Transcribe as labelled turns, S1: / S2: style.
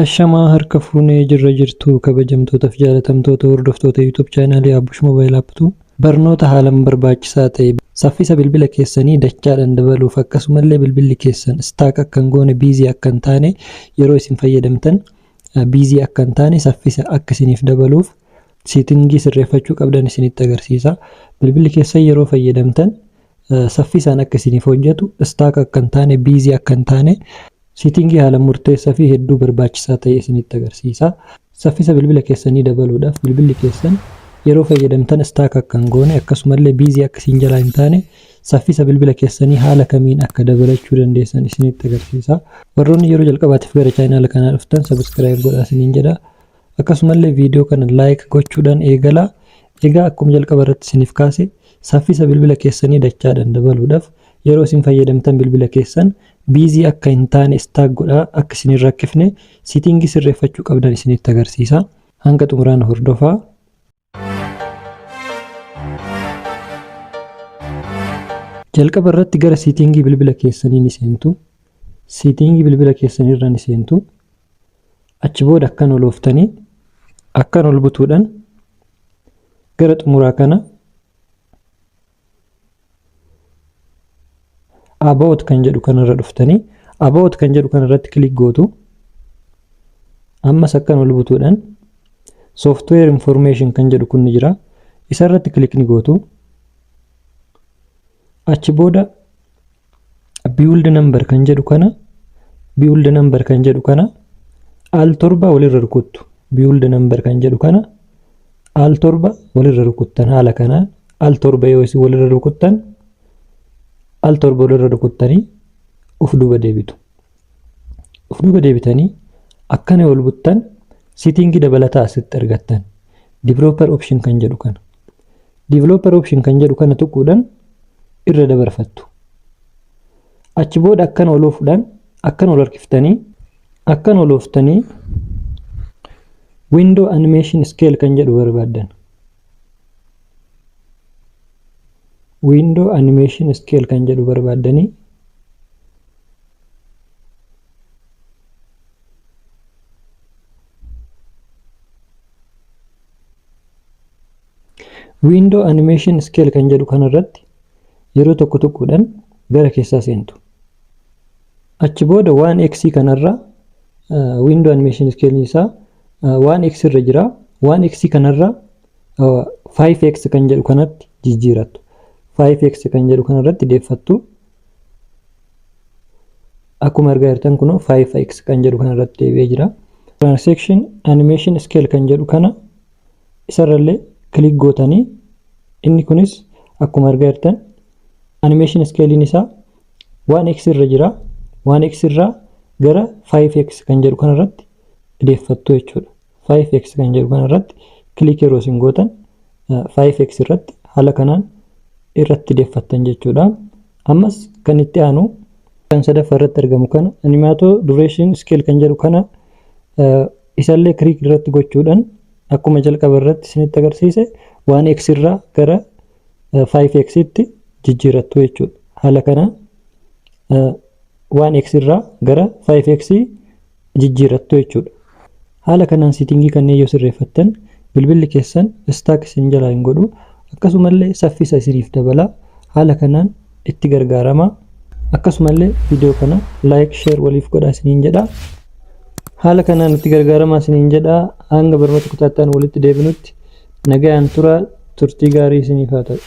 S1: Ashamaa harka fuunee jirra jirtu kabajamtootaaf jaalatamtoota hordoftoota YouTube chaanaalii Abbush Mobile Apptu barnoota haalaan barbaachisaa ta'e saffisa bilbila keessanii dachaadhaan dabaluuf akkasumallee bilbilli keessan stack akka hin goone biizii akka hin taane yeroo isin fayyadamtan biizii akka hin taane saffisa akka isiniif dabaluuf seetingii sirreeffachuu qabdan isinitti agarsiisa. Bilbilli keessan yeroo fayyadamtan saffisaan akka isiniif hojjetu stack akka hin taane biizii akka hin taane seetingii haalaan murteessaa fi hedduu barbaachisaa ta'e isinitti agarsiisa. Saffisa bilbila keessanii dabaluudhaaf bilbilli keessan yeroo fayyadamtan stack akka hin goone akkasumallee biizii akka isin jalaa hin taane saffisa bilbila keessanii haala kamiin akka dabalachuu dandeessan isinitti agarsiisa. Warroonni yeroo jalqabaatiif gara chaanaala kanaa dhuftan subscribe godhaa isiniin jedha. Akkasumallee viidiyoo kana like gochuudhaan eegalaa. Egaa akkuma jalqaba irratti isiniif kaase saffisa bilbila keessanii dachaadhaan dabaluudhaaf yeroo isin fayyadamtan bilbila keessan biizii akka hin taane stack godhaa akka isin hin rakkifne seetingii sirreeffachuu qabdan isinitti agarsiisa. Hanga xumuraan hordofaa. Jalqaba irratti gara seetingii bilbila keessanii ni seentu. Seetingii bilbila keessanii irra ni seentu. Achi booda akkan ol ooftanii akkan ol butuudhaan gara xumuraa kana about kan jedhu kanarra dhuftanii about kan jedhu kanarratti kilik gootu. Ammas akkan ol butuudhaan software information kan jedhu kun ni jira. Isarratti kilik ni gootu. Achi booda build number kan jedhu kana al torba walirra rukuttu. Build number kan jedhu kana al torba walirra rukuttan haala kanaan al torba yoo isin walirra rukuttan al torba walirra rukuttanii uf duuba deebitu. Uf duuba deebitanii akkana ol buttan seetingii dabalataa asitti argattan. Developer option kan jedhu kana. Developer option kan jedhu kana tuquudhaan irra dabarfattu. Achi booda akkana ol oofuudhaan akkana ol harkiftanii akkana ol ooftanii window animation scale kan jedhu barbaaddan. Window animation scale kan jedhu barbaaddanii window animation scale kan jedhu kanarratti yeroo tokko tokkoodhaan gara keessaa seentu. Achi booda 1x kanarra window animation scale isaa 1x irra jira. 1x kanarra 5x kan jedhu kanatti jijjiirattu. 5x kan jedhu kanarratti deeffattu. Akkuma argaa jirtan kun 5x kan jedhu kanarratti deebi'ee jira. Transaction animation scale kan jedhu kana isarrallee kilik gootanii inni kunis akkuma argaa jirtan animation scale isaa 1x irra jira. 1x irraa gara 5x kan jedhu kanarratti deeffattu jechuudha. 5x kan jedhu kanarratti kilik yeroo isin gootan 5x irratti haala kanaan irratti deeffattan jechuudha. Ammas kan itti aanu kan sadaffaa irratti argamu kana animato duration scale kan jedhu kana isallee kilik irratti gochuudhaan akkuma jalqaba irratti isinitti agarsiise 1x irraa gara 5x tti jijjiirattu jechuudha. Haala kanaan 1x irraa gara 5x jijjiirattu jechuudha. Haala kanaan seetingii kanneen yoo sirreeffattan bilbilli keessan stack isin jalaa hin godhu. Akkasumallee saffisa isiniif dabala. Haala kanaan itti gargaarama. Akkasumallee viidiyoo kana like share waliif godhaa isiniin jedha. Haala kanaan itti gargaarama isiniin jedha. Hanga barnoota kutaattaan walitti deebinutti nagayaan tura. Turtii gaarii isiniif haa ta'u.